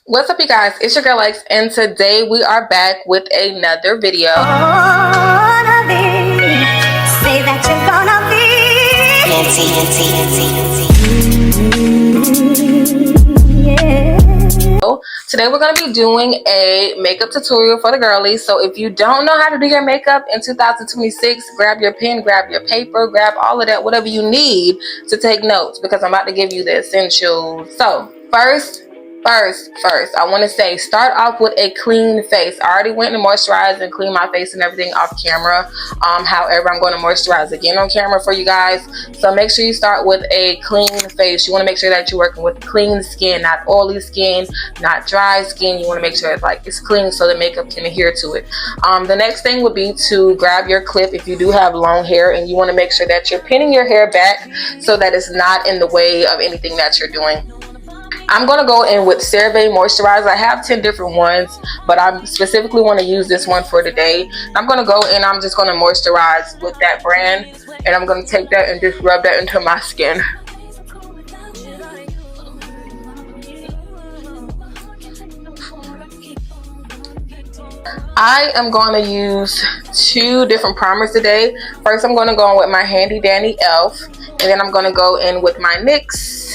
What's up, you guys? It's your girl X, and today we are back with another video. Say that you're gonna be yeah. Today we're going to be doing a makeup tutorial for the girlies. So if you don't know how to do your makeup in 2026, grab your pen, grab your paper, grab all of that, whatever you need to take notes, because I'm about to give you the essentials. So first, I want to say start off with a clean face. I already went and moisturized and cleaned my face and everything off camera. However, I'm going to moisturize again on camera for you guys. So make sure you start with a clean face. You want to make sure that you're working with clean skin, not oily skin, not dry skin. You want to make sure it's clean so the makeup can adhere to it. The next thing would be to grab your clip if you do have long hair, and you want to make sure that you're pinning your hair back so that it's not in the way of anything that you're doing. I'm going to go in with CeraVe moisturizer. I have 10 different ones, but I specifically want to use this one for today. I'm going to go in, I'm just going to moisturize with that brand, and I'm going to take that and just rub that into my skin. I am going to use 2 different primers today. First, I'm going to go in with my handy dandy e.l.f. and then I'm going to go in with my NYX.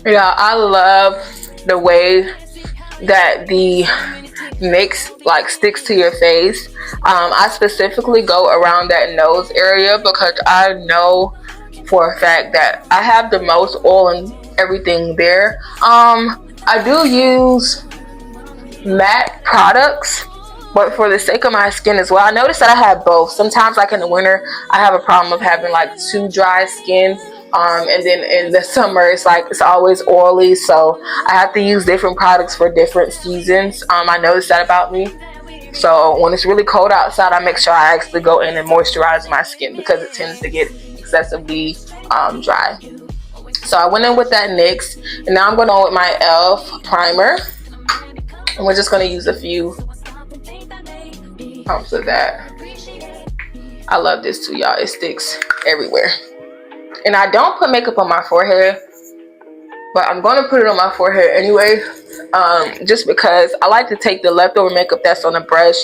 Yeah, I love the way that the NYX sticks to your face. I specifically go around that nose area because I know for a fact that I have the most oil and everything there. I do use matte products, but for the sake of my skin as well, I noticed that I have both. Sometimes, like in the winter, I have a problem of having too dry skin. And then in the summer, it's always oily, so I have to use different products for different seasons. I noticed that about me. So when it's really cold outside, I make sure I actually go in and moisturize my skin because it tends to get excessively dry. So I went in with that NYX, and now I'm going on with my e.l.f. primer, and we're just going to use a few pumps of that. I love this too, y'all. It sticks everywhere. And I don't put makeup on my forehead, but I'm going to put it on my forehead anyway, just because I like to take the leftover makeup that's on the brush,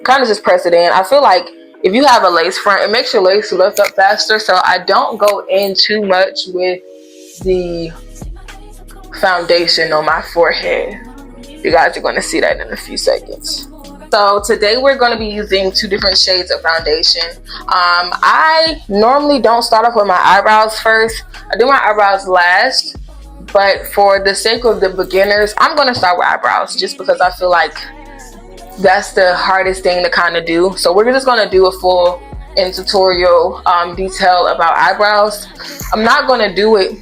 kind of just press it in. I feel like if you have a lace front, it makes your lace lift up faster, so I don't go in too much with the foundation on my forehead. You guys are going to see that in a few seconds. So today we're going to be using 2 different shades of foundation. I normally don't start off with my eyebrows first. I do my eyebrows last, but for the sake of the beginners, I'm going to start with eyebrows just because I feel like that's the hardest thing to kind of do. So we're just going to do a full tutorial detail about eyebrows. I'm not going to do it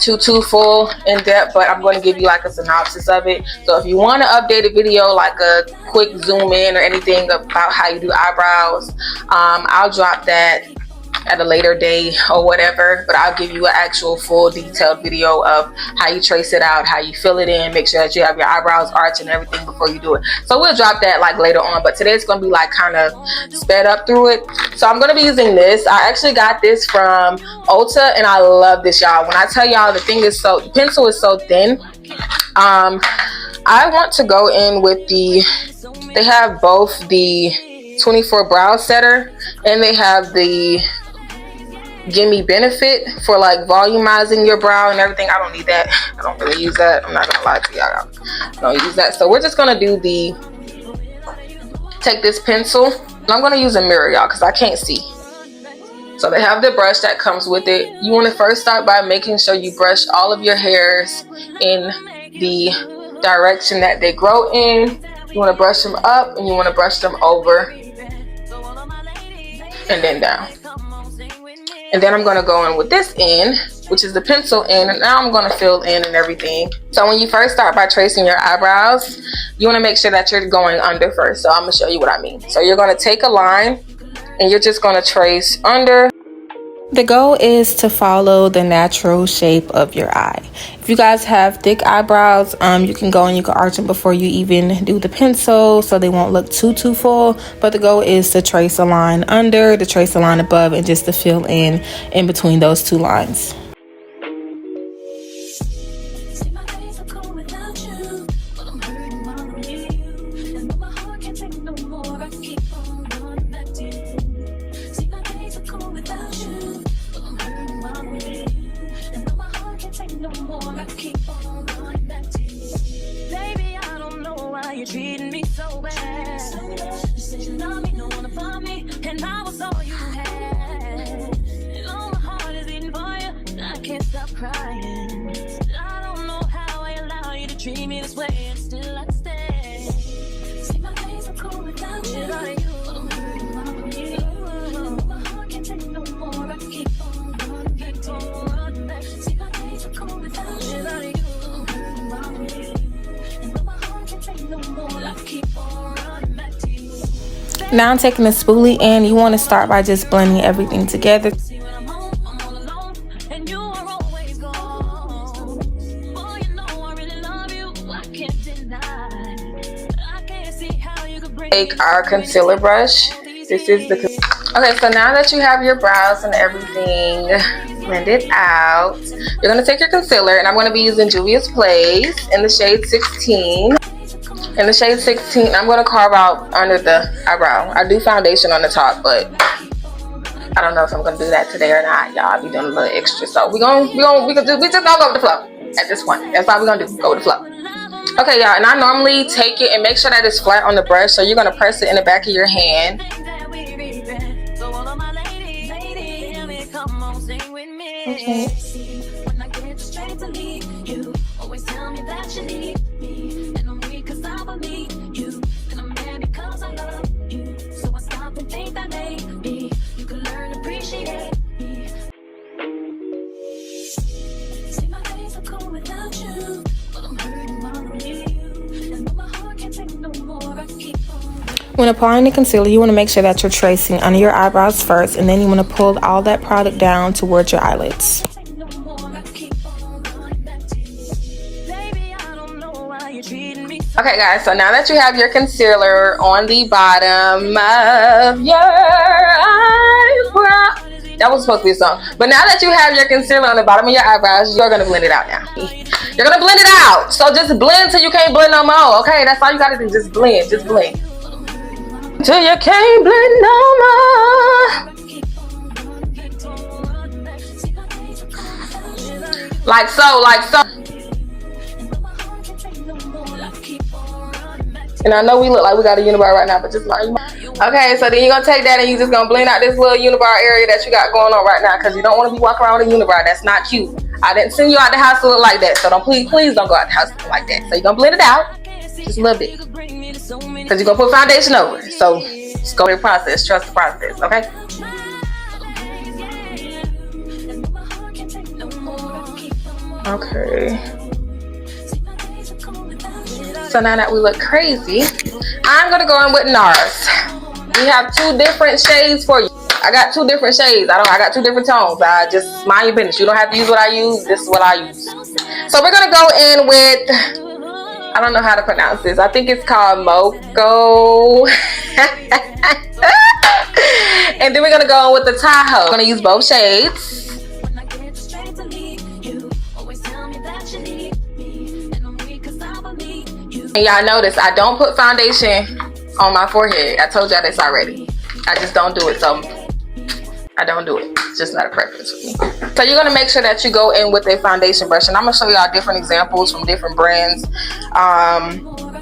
too full in depth, but I'm going to give you a synopsis of it. So if you want to update a video, a quick zoom in or anything about how you do eyebrows, I'll drop that at a later day or whatever, but I'll give you an actual full detailed video of how you trace it out, how you fill it in, make sure that you have your eyebrows arched and everything before you do it. So we'll drop that later on, but today it's going to be kind of sped up through it. So I'm going to be using this. I actually got this from Ulta, and I love this, y'all. When I tell y'all the pencil is so thin, I want to go in with they have both the 24 brow setter and they have the Gimme Benefit for volumizing your brow and everything. I don't need that. I don't really use that. I'm not gonna lie to y'all. I don't use that. So we're just gonna take this pencil, and I'm gonna use a mirror, y'all, because I can't see. So they have the brush that comes with it. You want to first start by making sure you brush all of your hairs in the direction that they grow in. You want to brush them up, and you want to brush them over and then down. And then I'm going to go in with this end, which is the pencil end, and now I'm going to fill in and everything. So when you first start by tracing your eyebrows, you want to make sure that you're going under first. So I'm going to show you what I mean. So you're going to take a line, and you're just going to trace under The goal is to follow the natural shape of your eye. If you guys have thick eyebrows, you can go and you can arch them before you even do the pencil so they won't look too full. But the goal is to trace a line under, to trace a line above, and just to fill in between those two lines. Treating me so bad. You said you love me, don't wanna find me, and I was all you had. And all my heart is beating for you, I can't stop crying. I don't know how I allow you to treat me this way, and still I stay. See, my days are cold without you. Without you. My heart can't take no more. I keep on running back. See, my days are cold without you. Without you. Now I'm taking a spoolie, and you want to start by just blending everything together. Take our concealer brush. This is the okay. So now that you have your brows and everything blended out, you're gonna take your concealer, and I'm gonna be using Juvia's Place in the shade 16. In the shade 16, I'm gonna carve out under the eyebrow. I do foundation on the top, but I don't know if I'm gonna do that today or not. Y'all, I'll be doing a little extra. So we just gonna go with the flow at this point. That's all we're gonna do. Go with the flow. Okay, y'all, and I normally take it and make sure that it's flat on the brush. So you're gonna press it in the back of your hand. Okay. When applying the concealer, you want to make sure that you're tracing under your eyebrows first, and then you want to pull all that product down towards your eyelids. Okay guys, so now that you have your concealer on the bottom of your eyebrow, that was supposed to be a song, but now that you have your concealer on the bottom of your eyebrows, you're gonna blend it out now. You're gonna blend it out. So just blend till you can't blend no more. Okay, that's all you gotta do. Just blend, just blend till you can't blend no more. Like so, like so. And I know we look like we got a unibrow right now, but just like, okay, so then you're gonna take that and you just gonna blend out this little unibrow area that you got going on right now, because you don't want to be walking around with a unibrow. That's not cute. I didn't send you out the house to look like that, so don't please don't go out the house to look like that. So you're gonna blend it out just a little bit, because you're gonna put foundation over it. So just go through the process, trust the process, okay? Okay. So now that we look crazy, I'm gonna go in with NARS. We have two different shades for you. I got two different shades. I got two different tones. I just mind your business. You don't have to use what I use. This is what I use. So we're gonna go in with, I don't know how to pronounce this. I think it's called Moco. And then we're gonna go in with the Tahoe. I'm gonna use both shades. And y'all notice I don't put foundation on my forehead. I told y'all this already. I just don't do it. So I don't do it. It's just not a preference for me. So you're gonna make sure that you go in with a foundation brush, and I'm gonna show y'all different examples from different brands.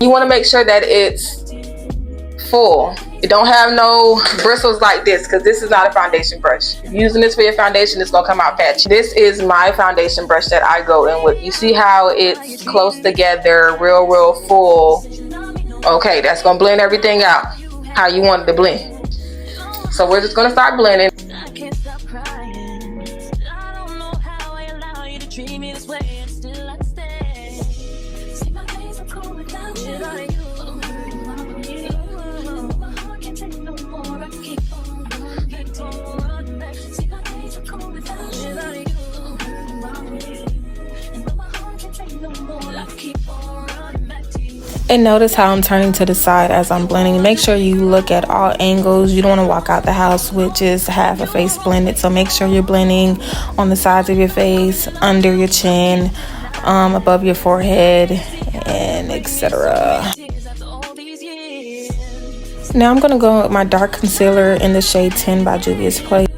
You want to make sure that it's full. You don't have no bristles like this, because this is not a foundation brush. If you're using this for your foundation, it's gonna come out patchy. This is my foundation brush that I go in with. You see how it's close together, real full. Okay, that's gonna blend everything out how you want it to blend. So we're just gonna start blending. And notice how I'm turning to the side as I'm blending. Make sure you look at all angles. You don't want to walk out the house with just half a face blended. So make sure you're blending on the sides of your face, under your chin, above your forehead, and etc. Now I'm going to go with my dark concealer in the shade 10 by Juvia's Place.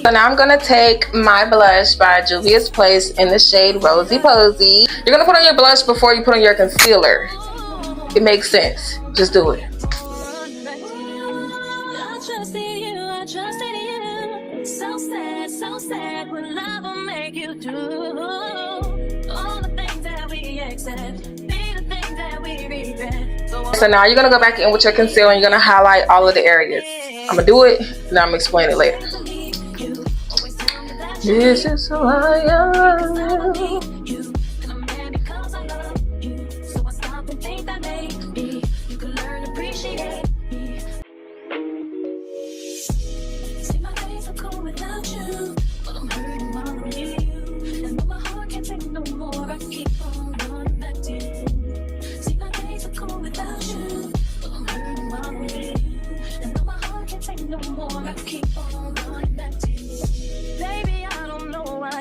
So now I'm going to take my blush by Juvia's Place in the shade Rosy Posy. You're going to put on your blush before you put on your concealer. It makes sense. Just do it. So now you're going to go back in with your concealer and you're going to highlight all of the areas. I'm going to do it, and I'm going to explain it later. This is who I am.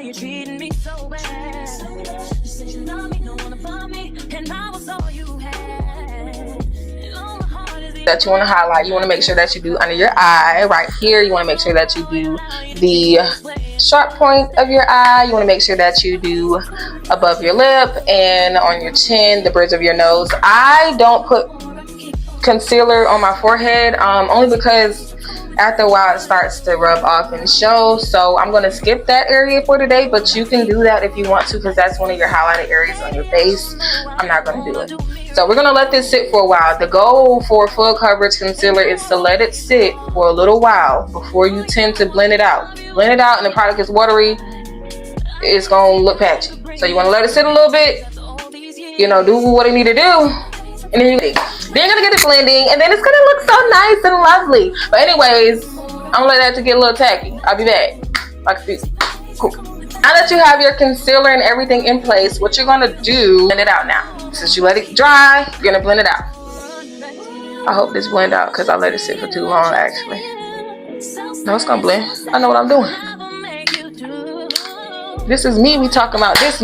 You're treating me so bad. You said you love me, don't wanna bump me, and I was all you had. That you want to highlight, you want to make sure that you do under your eye right here. You want to make sure that you do the sharp point of your eye. You want to make sure that you do above your lip and on your chin, the bridge of your nose. I don't put concealer on my forehead only because after a while it starts to rub off and show. So I'm going to skip that area for today, but you can do that if you want to, because that's one of your highlighted areas on your face. I'm not going to do it. So we're going to let this sit for a while. The goal for full coverage concealer is to let it sit for a little while before you tend to blend it out. Blend it out and the product is watery, it's going to look patchy. So you want to let it sit a little bit, you know, do what it need to do, and then you're gonna get it blending, and then it's gonna look so nice and lovely. But anyways, I'm gonna let that to get a little tacky. I'll be back. Cool. Now that you have your concealer and everything in place, what you're gonna do, blend it out now. Since you let it dry, you're gonna blend it out. I hope this blend out because I let it sit for too long actually. No, it's gonna blend. I know what I'm doing. This is me. We talking about this.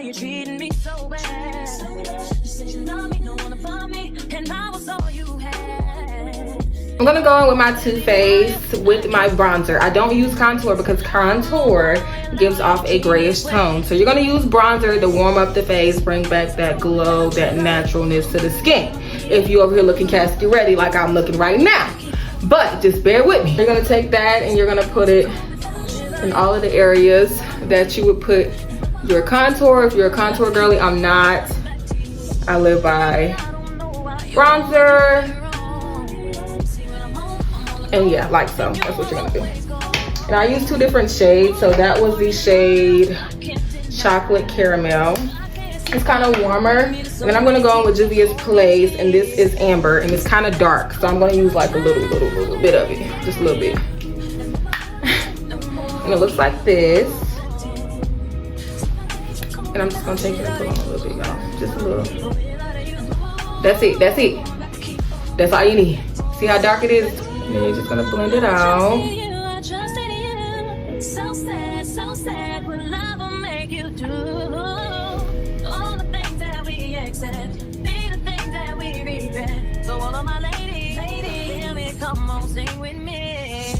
You're treating me so bad. You said you love me, don't wanna bump me, and I was all you had. I'm gonna go in with my Too Faced with my bronzer. I don't use contour because contour gives off a grayish tone. So you're gonna use bronzer to warm up the face, bring back that glow, that naturalness to the skin. If you're over here looking casket ready like I'm looking right now. But just bear with me. You're gonna take that and you're gonna put it in all of the areas that you would put your contour. If you're a contour girly, I'm not. I live by bronzer. And yeah, like so. That's what you're gonna do. And I use two different shades. So that was the shade Chocolate Caramel. It's kind of warmer. And then I'm gonna go in with Juvia's Place, and this is Amber, and it's kind of dark. So I'm gonna use like a little bit of it, just a little bit. And it looks like this. And I'm just gonna take it and put on a little bit, y'all. Just a little. That's it, that's it. That's all you need. See how dark it is? And then you're just gonna blend it out. So sad, so sad. What love will make you do. All the things that we accept, be the things that we regret. So all of my ladies, hear me, come on, sing with me.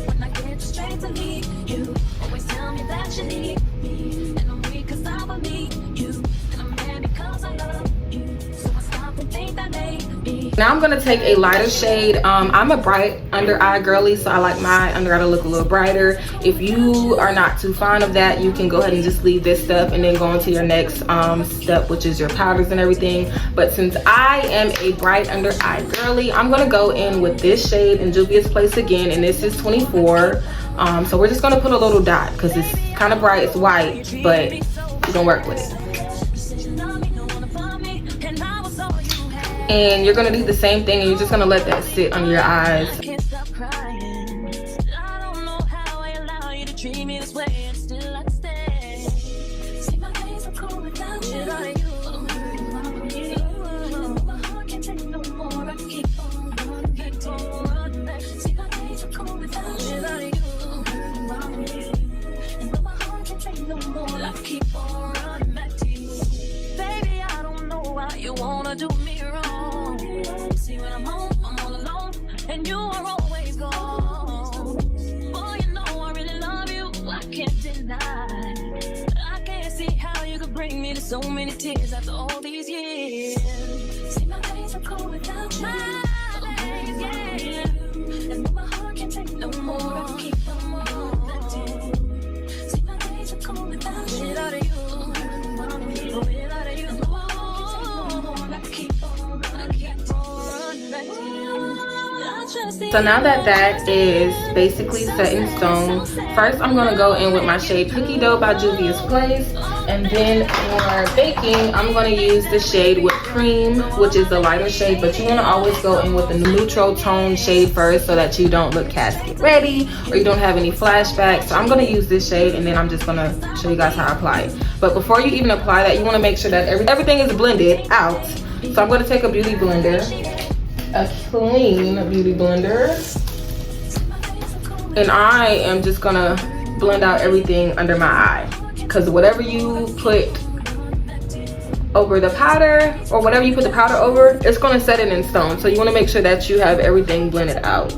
When I get straight to me, you always tell me that you need me. And I'm weak 'cause I want me, you. And I'm mad because I love you. So I stop and think that maybe Now I'm gonna take a lighter shade. I'm a bright under eye girly, so I like my under eye to look a little brighter. If you are not too fond of that, you can go ahead and just leave this stuff and then go into your next step, which is your powders and everything. But since I am a bright under eye girly, I'm gonna go in with this shade in Juvia's Place again, and this is 24. So we're just gonna put a little dot because it's kind of bright, it's white, but we're gonna work with it. And you're gonna do the same thing, and you're just gonna let that sit under your eyes. So many tears after all these years. See, my days are cold without you. My days, yeah. And my heart can't take no more. I keep on letting. See, my days are cold without you. Without you. Without you. I keep on letting. So now that that is basically set in stone, first I'm gonna go in with my shade Cookie Dough by Juvia's Place. And then for baking, I'm going to use the shade Whipped Cream, which is the lighter shade, but you want to always go in with the neutral tone shade first so that you don't look casket ready or you don't have any flashbacks. So I'm going to use this shade, and then I'm just going to show you guys how I apply it. But before you even apply that, you want to make sure that everything is blended out. So I'm going to take a beauty blender, a clean beauty blender, and I am just going to blend out everything under my eye. Because whatever you put over the powder, or whatever you put the powder over, it's going to set it in stone. So you want to make sure that you have everything blended out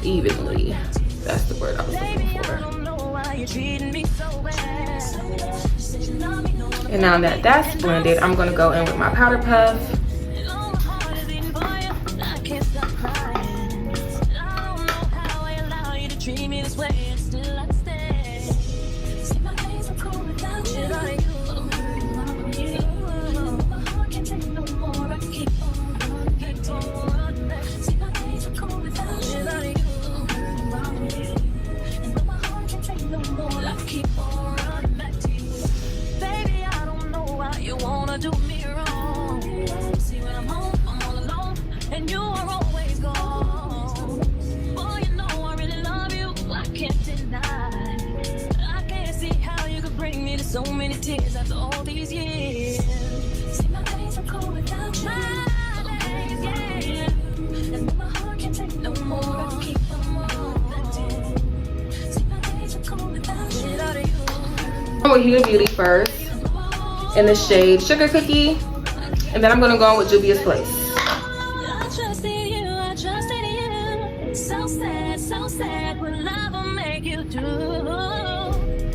evenly. That's the word I was looking for. And now that that's blended, I'm going to go in with my powder puff. So many tears after all these years. See, my days are cold without you. My days, yeah. And my heart can't take no more. I keep on letting. See, my days are cold without you. Without you. I'm with Huda Beauty first in the shade Sugar Cookie, and then I'm gonna go in with Juvia's Place. I trusted you, I trusted you. So sad, what love will make you do.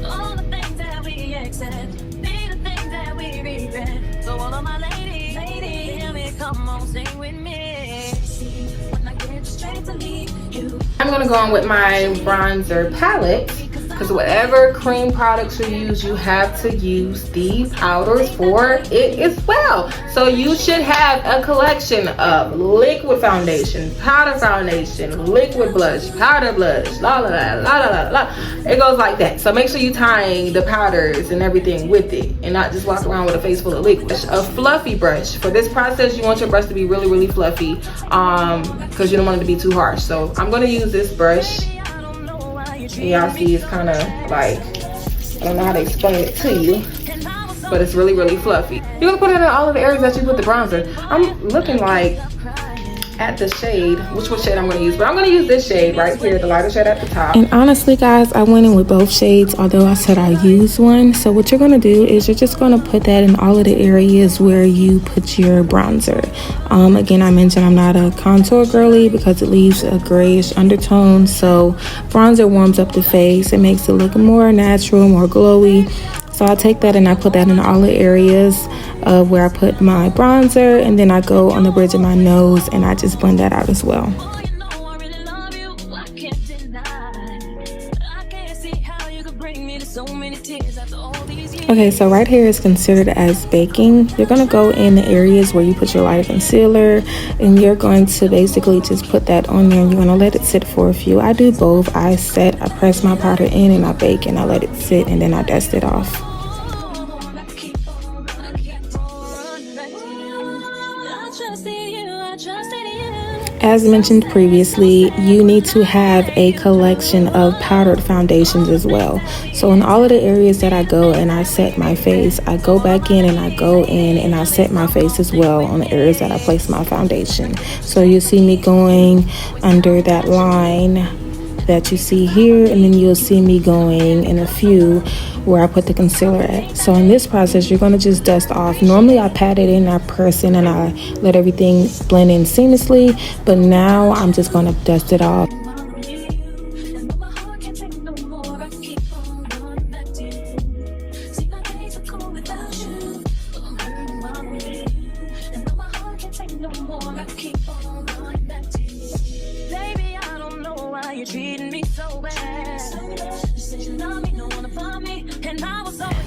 All the things that we accept, be the things that we regret. So all of my ladies, hear me, come on, sing with me. See, when I get straight to leave you. I'm gonna go in with my bronzer palette, because whatever cream products you use, you have to use the powders for it as well. So you should have a collection of liquid foundation, powder foundation, liquid blush, powder blush, la la la la la la. It goes like that. So make sure you tying the powders and everything with it, and not just walk around with a face full of liquid. A fluffy brush. For this process, you want your brush to be really, really fluffy, because you don't want it to be too harsh. So I'm gonna use this brush. And y'all see it's kind of like, I don't know how to explain it to you, but it's really, really fluffy. You're gonna put it in all of the areas that you put the bronzer. I'm looking like at the shade, which shade I'm going to use, but I'm going to use this shade right here, the lighter shade at the top. And honestly guys, I went in with both shades, although I said I used one. So what you're going to do is you're just going to put that in all of the areas where you put your bronzer. Again, I mentioned I'm not a contour girly because it leaves a grayish undertone, so bronzer warms up the face. It makes it look more natural, more glowy. So I take that and I put that in all the areas of where I put my bronzer, and then I go on the bridge of my nose and I just blend that out as well. Okay, so right here is considered as baking. You're going to go in the areas where you put your lighter concealer, and you're going to basically just put that on there, and you're going to let it sit for a few. I do both. I press my powder in and I bake, and I let it sit, and then I dust it off. As mentioned previously, you need to have a collection of powdered foundations as well. So in all of the areas that I go and I set my face, I go back in and I go in and I set my face as well on the areas that I place my foundation. So you'll see me going under that line that you see here, and then you'll see me going in a few where I put the concealer at. So in this process, you're going to just dust off. Normally I pat it in, I press in, and I let everything blend in seamlessly, but now I'm just going to dust it off.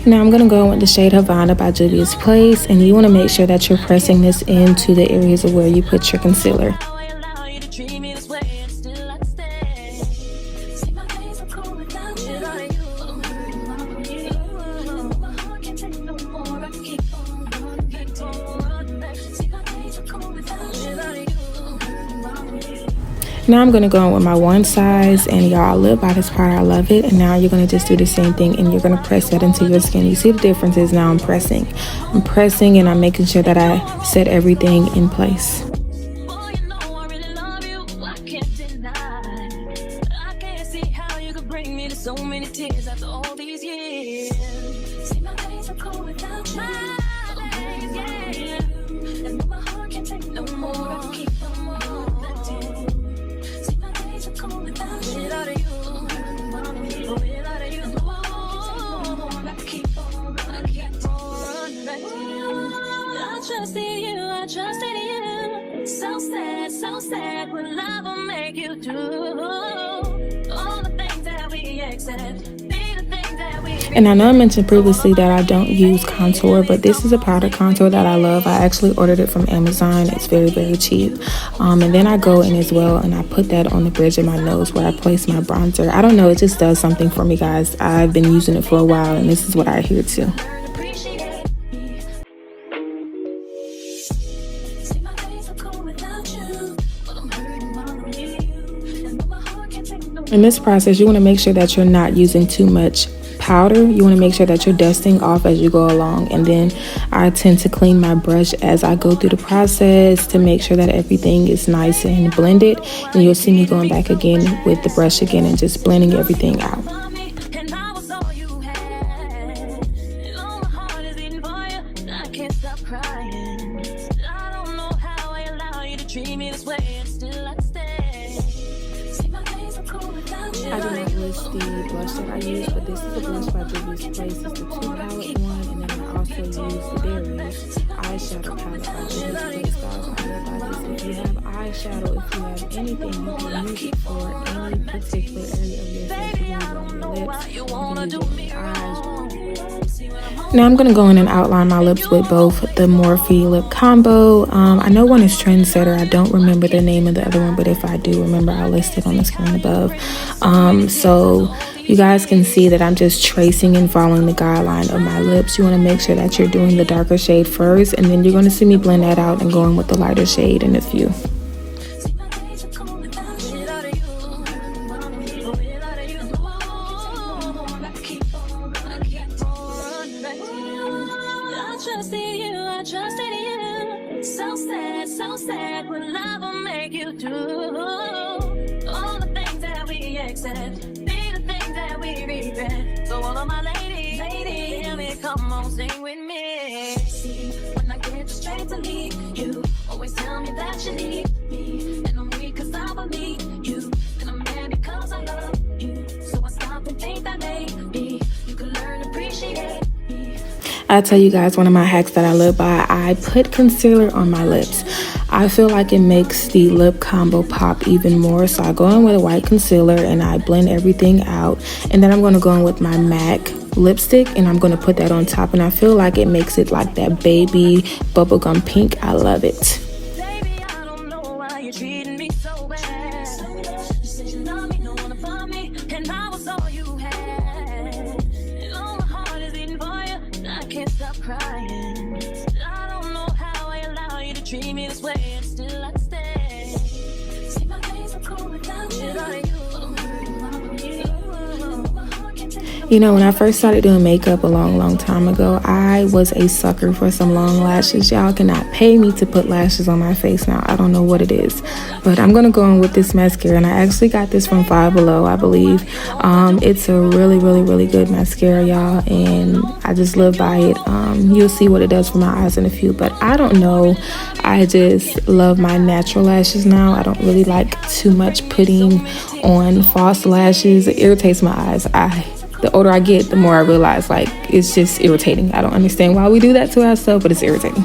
Now I'm going to go with the shade Havana by Juvia's Place, and you want to make sure that you're pressing this into the areas of where you put your concealer. Now I'm going to go in with my one size, and y'all, I live by this part. I love it. And now you're going to just do the same thing, and you're going to press that into your skin. You see the difference is now I'm pressing and I'm making sure that I set everything in place. So sad when love will make you do all the things that we accept. And I know I mentioned previously that I don't use contour, but this is a powder contour that I love. I actually ordered it from Amazon. It's very, very cheap. And then I go in as well and I put that on the bridge of my nose where I place my bronzer. I don't know, it just does something for me, guys. I've been using it for a while, and this is what I adhere to. In this process, you want to make sure that you're not using too much powder. You want to make sure that you're dusting off as you go along, and then I tend to clean my brush as I go through the process to make sure that everything is nice and blended. And you'll see me going back again with the brush again and just blending everything out. I do not list the blush that I use, but this is a blush by Juvia's Place. It's the 2-palette one, and then I also use the Berries eyeshadow palette by Juvia's Place, guys. I live by this. If you have eyeshadow, if you have anything, you can use it for any particular area of your face. You can use it on your lips, you can use it on your eyes. Now I'm going to go in and outline my lips with both the Morphe lip combo. I know one is Trendsetter. I don't remember the name of the other one, but if I do remember, I'll list it on the screen above. So you guys can see that I'm just tracing and following the guideline of my lips. You want to make sure that you're doing the darker shade first, and then you're going to see me blend that out and going with the lighter shade in a few. So sad when love will make you do all the things that we accept, be the things that we regret. So all of my ladies, hear me, come on, sing with me. See, when I get the strength to leave you, always tell me that you need me, and I'm weak 'cause I believe you, and I'm mad because I love you. So I stop and think that maybe you can learn to appreciate me. I tell you guys, one of my hacks that I live by, I put concealer on my lips. I feel like it makes the lip combo pop even more. So I go in with a white concealer and I blend everything out. And then I'm going to go in with my MAC lipstick and I'm going to put that on top. And I feel like it makes it like that baby bubblegum pink. I love it. Baby, I don't know why you're treating me so bad. You said you love me, don't wanna bump me, and I was all you had. And all my heart is beating for you, and I can't stop crying. I don't know how I allow you to treat me this way, and still I stay. See, my days are cold without you. You know, when I first started doing makeup a long time ago, I was a sucker for some long lashes. Y'all cannot pay me to put lashes on my face now. I don't know what it is, but I'm gonna go in with this mascara, and I actually got this from Five Below, I believe. It's a really good mascara, y'all, and I just live by it. You'll see what it does for my eyes in a few, but I don't know. I just love my natural lashes now. I don't really like too much putting on false lashes. It irritates my eyes. The older I get, the more I realize, like, it's just irritating. I don't understand why we do that to ourselves, but it's irritating.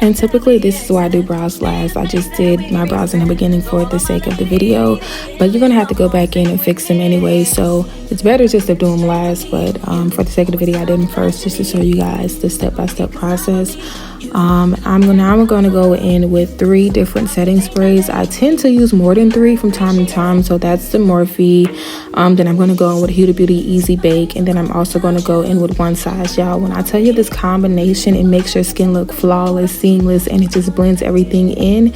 And typically this is why I do brows last. I just did my brows in the beginning for the sake of the video, but you're gonna have to go back in and fix them anyway, so it's better just to do them last. But for the sake of the video, I did them first just to show you guys the step-by-step process. I'm gonna go in with 3 different setting sprays. I tend to use more than 3 from time to time, so that's the Morphe. Then I'm gonna go in with Huda Beauty Easy Bake, and then I'm also gonna go in with One Size. Y'all, when I tell you this combination, it makes your skin look flawless, seamless, and it just blends everything in.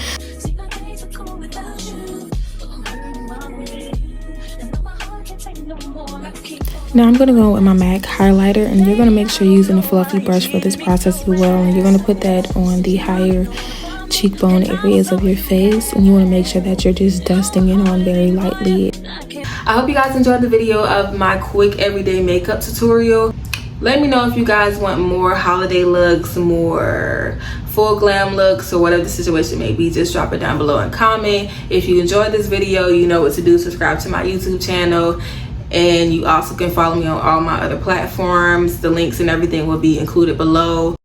Now I'm going to go with my MAC highlighter, and you're going to make sure you're using a fluffy brush for this process as well. And you're going to put that on the higher cheekbone areas of your face, and you want to make sure that you're just dusting it on very lightly. I hope you guys enjoyed the video of my quick everyday makeup tutorial. Let me know if you guys want more holiday looks, more full glam looks, or whatever the situation may be. Just drop it down below and comment. If you enjoyed this video, you know what to do. Subscribe to my YouTube channel. And you also can follow me on all my other platforms. The links and everything will be included below.